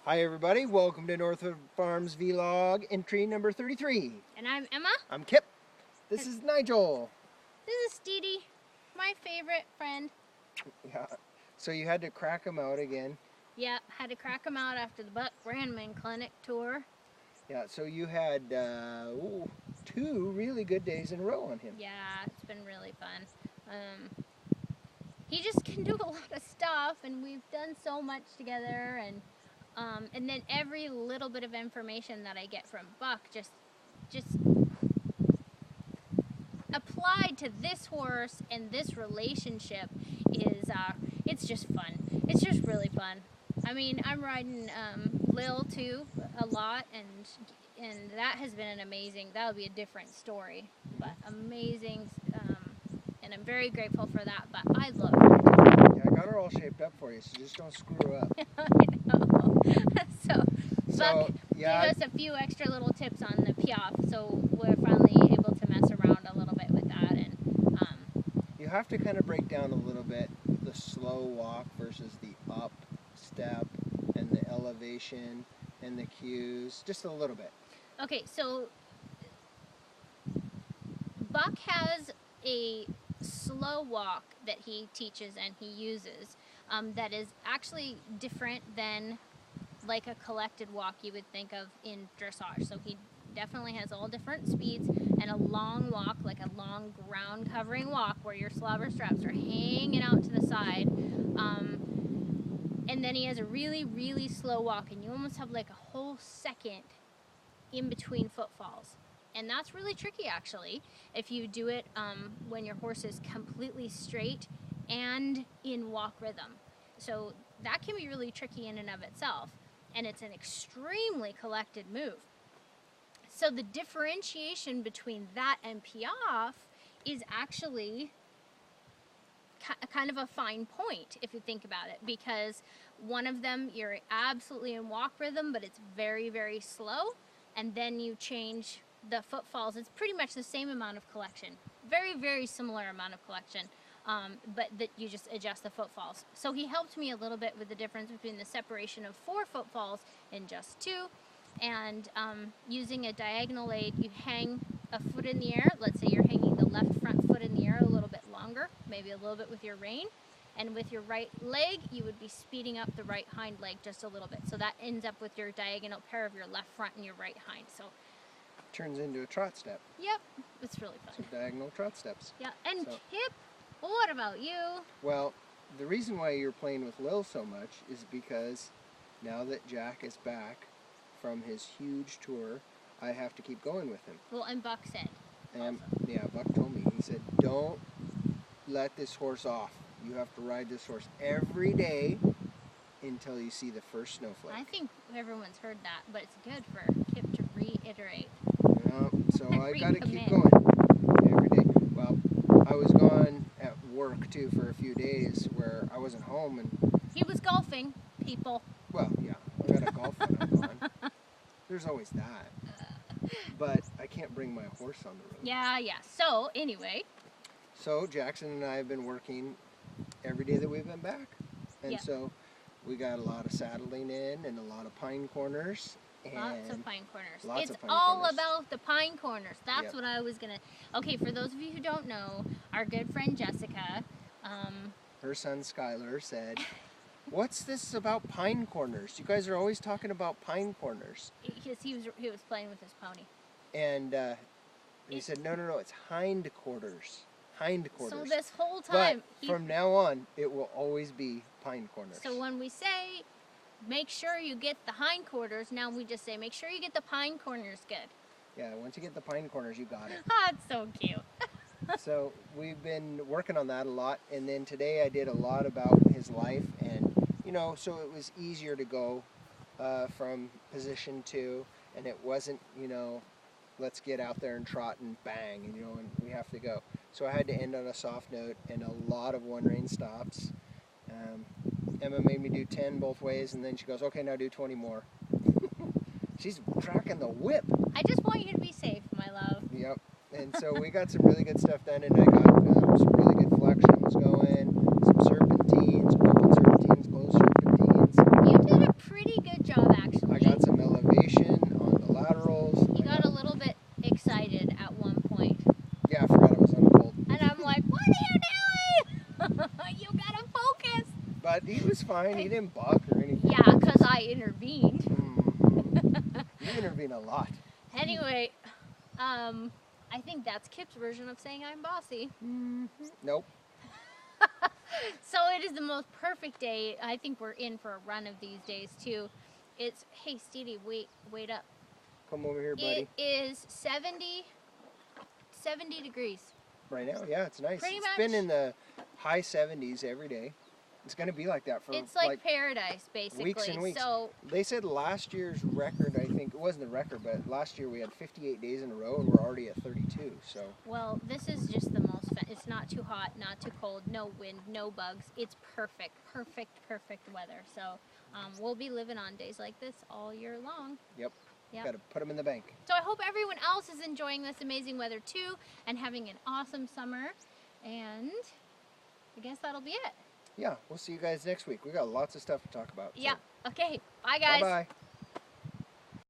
Hi everybody, welcome to Northwood Farms Vlog entry number 33. And I'm Emma. I'm Kip. This is Nigel. This is Dee Dee, my favorite friend. Yeah. So you had to crack him out again. Yep, had to crack him out after the Buck Brandman Clinic tour. Yeah, so you had 2 really good days in a row on him. Yeah, it's been really fun. He just can do a lot of stuff, and we've done so much together, and then every little bit of information that I get from Buck just applied to this horse and this relationship is it's just fun. It's just really fun. I mean, I'm riding Lil too a lot, and that has been an amazing. That'll be a different story, but amazing. And I'm very grateful for that. But I love her. Yeah, I got her all shaped up for you, so just don't screw up. I know. So Buck yeah, gave us a few extra little tips on the Piaffe, so we're finally able to mess around a little bit with that. And you have to kind of break down a little bit the slow walk versus the up step and the elevation and the cues, just a little bit. okay, so Buck has a slow walk that he teaches and he uses that is actually different than like a collected walk you would think of in dressage. So he definitely has all different speeds, and a long walk, like a long ground covering walk where your slobber straps are hanging out to the side. And then he has a really, really slow walk, and you almost have like a whole second in between footfalls. And that's really tricky, actually, if you do it when your horse is completely straight and in walk rhythm. So that can be really tricky in and of itself, and it's an extremely collected move. So the differentiation between that and Piaffe is actually kind of a fine point if you think about it, because one of them you're absolutely in walk rhythm, but it's very, very slow, and then you change the footfalls. It's pretty much the same amount of collection, very, very similar amount of collection, but that you just adjust the footfalls. So he helped me a little bit with the difference between the separation of 4 footfalls and just 2, and using a diagonal aid, you hang a foot in the air. Let's say you're hanging the left front foot in the air a little bit longer, maybe a little bit with your rein, and with your right leg you would be speeding up the right hind leg just a little bit, so that ends up with your diagonal pair of your left front and your right hind. So Turns into a trot step. yep, it's really fun. So diagonal trot steps. Yeah, and So- Kip, what about you? Well, the reason why you're playing with Lil so much is because now that Jack is back from his huge tour, I have to keep going with him. Well, and Buck said. And yeah, Buck told me, he said, don't let this horse off. You have to ride this horse every day until you see the first snowflake. I think everyone's heard that, but it's good for Kip to reiterate. Yeah, so I got to keep Recommit. going every day. Well, I was gone at work too for a few days where I wasn't home, and He was golfing, people. well, yeah, I got a golf when I'm gone. There's always that. But I can't bring my horse on the road. Yeah. So, anyway, So Jackson and I have been working every day that we've been back. And Yeah. so we got a lot of saddling in and a lot of pine corners. And lots of pine corners. lots It's of pine all corners. about the pine corners. That's Yep. what I was going to... Okay, for those of you who don't know, our good friend Jessica... her son Skylar said, "What's this about pine corners? You guys are always talking about pine corners." he was playing with his pony. And he said, no, it's hind quarters. Hind quarters. So this whole but time... from now on, it will always be pine corners. So when we say, make sure you get the hindquarters, now we just say, make sure you get the pine corners good. Yeah, once you get the pine corners, you got it. Ah, it's so cute. So we've been working on that a lot, and then today I did a lot about his life, and so it was easier to go from position 2, and it wasn't let's get out there and trot and bang, and we have to go. So I had to end on a soft note and a lot of one rein stops. Emma made me do 10 both ways, and then she goes, okay, now do 20 more. She's tracking the whip. I just want you to be safe, my love. Yep. And so we got some really good stuff done, and I got some really good flexions going, some serpentines, open serpentines, closed serpentines. You did a pretty good job, fine. He didn't buck or anything. Yeah, because I intervened. Mhm. You intervene a lot. Anyway, I think that's Kip's version of saying I'm bossy. Nope. So it is the most perfect day. I think we're in for a run of these days too. It's, hey Steedy, wait up. Come over here, buddy. It is 70 degrees. Right now, yeah, it's nice. Pretty It's much. been in the high 70s every day. It's going to be like that for It's like paradise, basically. weeks and weeks. So They said last year's record, I think, it wasn't the record, but last year we had 58 days in a row and we're already at 32. So well, this is just the most fun. It's not too hot, not too cold, no wind, no bugs. It's perfect weather. So we'll be living on days like this all year long. Yep. Yep. Got to put them in the bank. So I hope everyone else is enjoying this amazing weather too and having an awesome summer. And I guess that'll be it. Yeah, we'll see you guys next week. We got lots of stuff to talk about. Yeah. Okay. Bye, guys. Bye-bye.